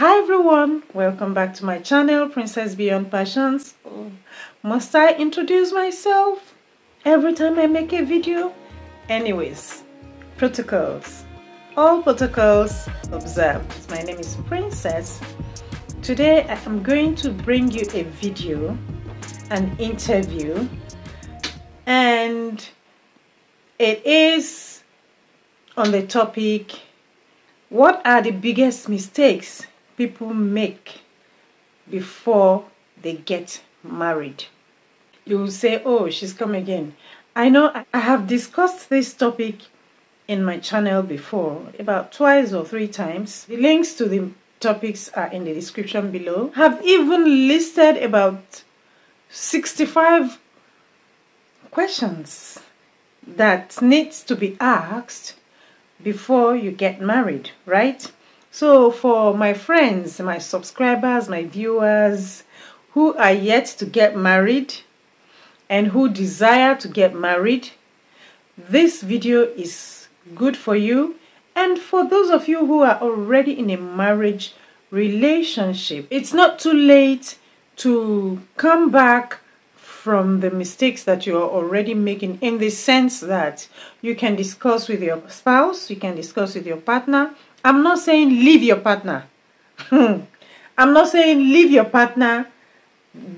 Hi everyone, welcome back to my channel, Princess Beyond Passions. Must I introduce myself every time I make a video? Anyways, protocols. All protocols observed. My name is Princess. Today I am going to bring you a video, an interview, and it is on the topic, what are the biggest mistakes people make before they get married? You will say, oh, she's come again. I know I have discussed this topic in my channel before, about twice or three times. The links to the topics are in the description below. I have even listed about 65 questions that needs to be asked before you get married, right? So for my friends, my subscribers, my viewers who are yet to get married and who desire to get married, this video is good for you. And for those of you who are already in a marriage relationship, it's not too late to come back from the mistakes that you are already making, in the sense that you can discuss with your spouse, you can discuss with your partner. I'm not saying leave your partner. I'm not saying leave your partner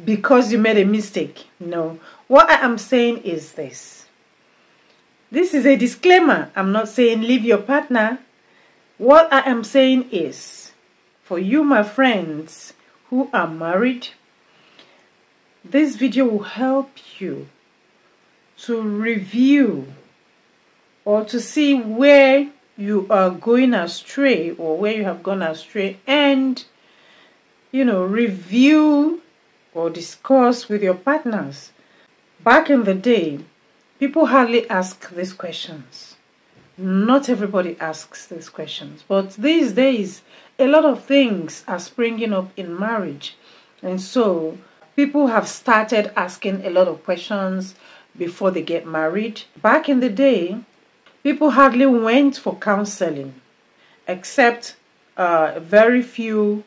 because you made a mistake. No. What I am saying is this. This is a disclaimer. I'm not saying leave your partner. What I am saying is, for you, my friends who are married, this video will help you to review or to see where you are going astray or where you have gone astray, and review or discuss with your partners. Back in the day, people hardly ask these questions. Not everybody asks these questions, but these days a lot of things are springing up in marriage, and so people have started asking a lot of questions before they get married. Back in the day, people hardly went for counseling, except very few,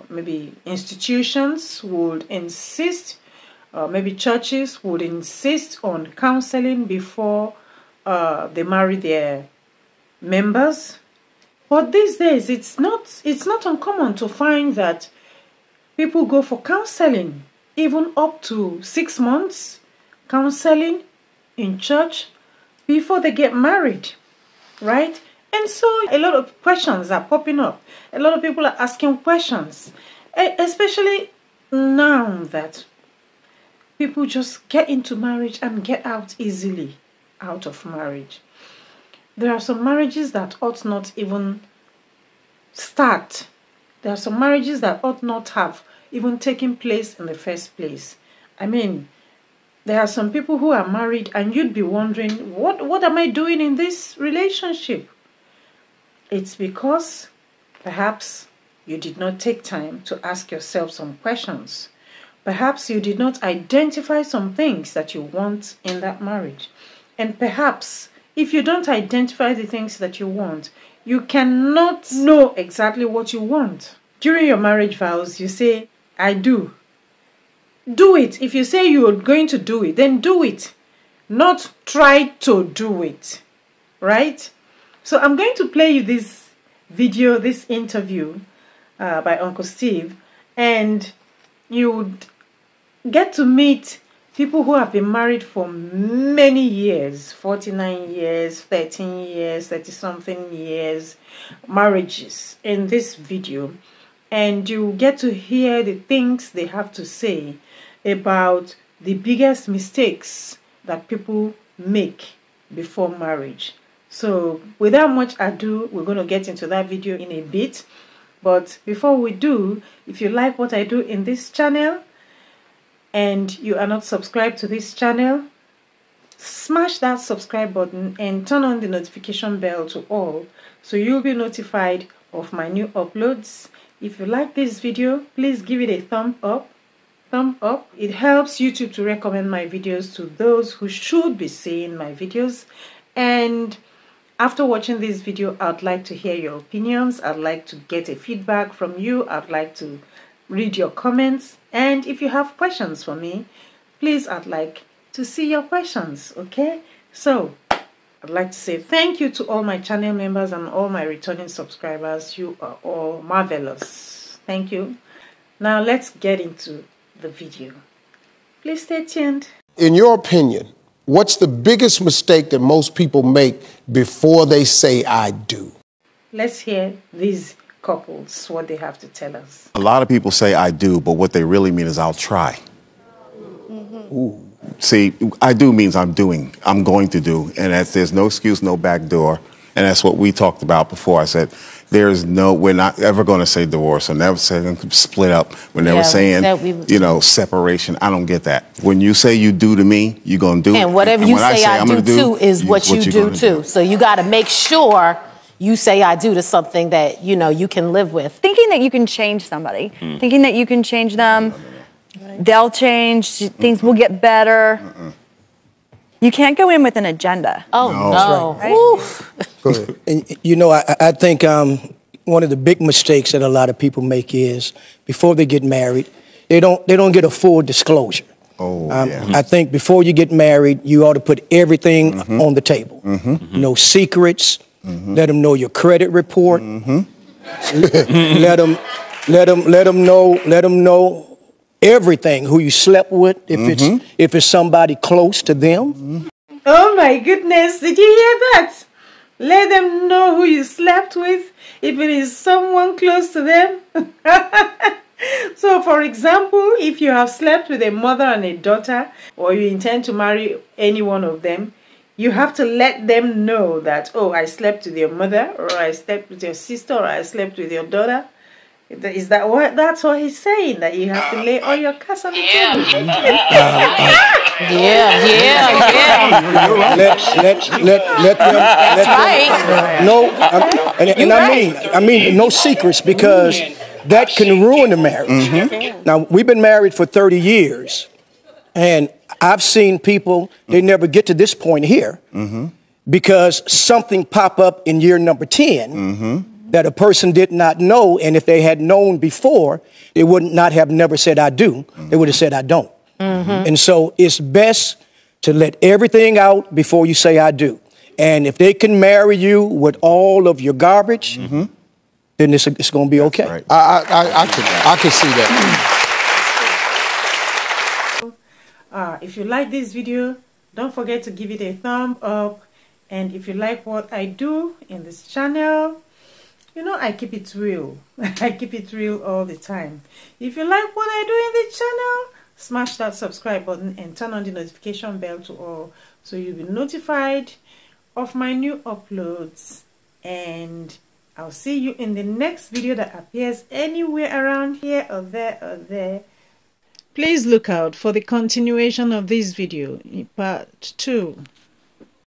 maybe institutions would insist, maybe churches would insist on counseling before they marry their members. But these days, it's not uncommon to find that people go for counseling, even up to 6 months counseling in church before they get married, right? And so a lot of questions are popping up. A lot of people are asking questions, especially now that people just get into marriage and get out easily out of marriage. There are some marriages that ought not even start. There are some marriages that ought not have even taken place in the first place. I mean, there are some people who are married and you'd be wondering, what am I doing in this relationship? It's because perhaps you did not take time to ask yourself some questions. Perhaps you did not identify some things that you want in that marriage. And perhaps if you don't identify the things that you want, you cannot know exactly what you want. During your marriage vows, you say, I do. Do it. If you say you're going to do it, then do it. Not try to do it. Right? So I'm going to play you this video, this interview by Uncle Steve, and you would get to meet people who have been married for many years, 49 years, 13 years, 30-something years, marriages in this video. And you get to hear the things they have to say about the biggest mistakes that people make before marriage. So without much ado, we're going to get into that video in a bit. But before we do, if you like what I do in this channel and you are not subscribed to this channel, smash that subscribe button and turn on the notification bell to all, so you'll be notified of my new uploads. If you like this video, please give it a thumb up. It helps YouTube to recommend my videos to those who should be seeing my videos. And After watching this video, I'd like to hear your opinions. I'd like to get a feedback from you. I'd like to read your comments. And if you have questions for me, please, I'd like to see your questions, okay? So, I'd like to say thank you to all my channel members and all my returning subscribers. You are all marvelous. Thank you. Now, let's get into the video. Please stay tuned. In your opinion, what's the biggest mistake that most people make before they say I do? Let's hear these couples, what they have to tell us. A lot of people say I do, but what they really mean is I'll try. Ooh. See, I do means I'm doing, I'm going to do, and there's no excuse, no back door, and that's what we talked about before. I said, we're not ever going to say divorce, or never saying split up. We're never saying, you know, separation. I don't get that. When you say you do to me, you're going to do it. And whatever you say I do too is what you do too. So you got to make sure you say I do to something that, you know, you can live with. Thinking that you can change somebody, thinking that you can change them, they'll change, things will get better. You can't go in with an agenda. Oh, no. Right? Go ahead. And, you know, I think one of the big mistakes that a lot of people make is before they get married, they don't get a full disclosure. Oh, yeah. I think before you get married, you ought to put everything on the table. No secrets. Let them know your credit report. Let them know everything, who you slept with, if it's somebody close to them. Oh my goodness, did you hear that? Let them know who you slept with, if it is someone close to them. So, for example, if you have slept with a mother and a daughter, or you intend to marry any one of them, you have to let them know that, oh, I slept with your mother, or I slept with your sister, or I slept with your daughter. Is that what? That's what he's saying, that you have to lay all your cards on the table. Let them. No, I mean, no secrets, because that can ruin the marriage. Now, we've been married for 30 years, and I've seen people, they never get to this point here because something pop up in year number 10 that a person did not know, and if they had known before, they would not have never said I do. They would have said I don't. And so it's best to let everything out before you say I do. And if they can marry you with all of your garbage, then it's going to be okay. Right. I can see that. If you like this video, don't forget to give it a thumb up. And if you like what I do in this channel, you know, I keep it real. I keep it real all the time. If you like what I do in this channel, smash that subscribe button and turn on the notification bell to all, so you'll be notified of my new uploads. And I'll see you in the next video that appears anywhere around here or there or there. Please look out for the continuation of this video in part 2.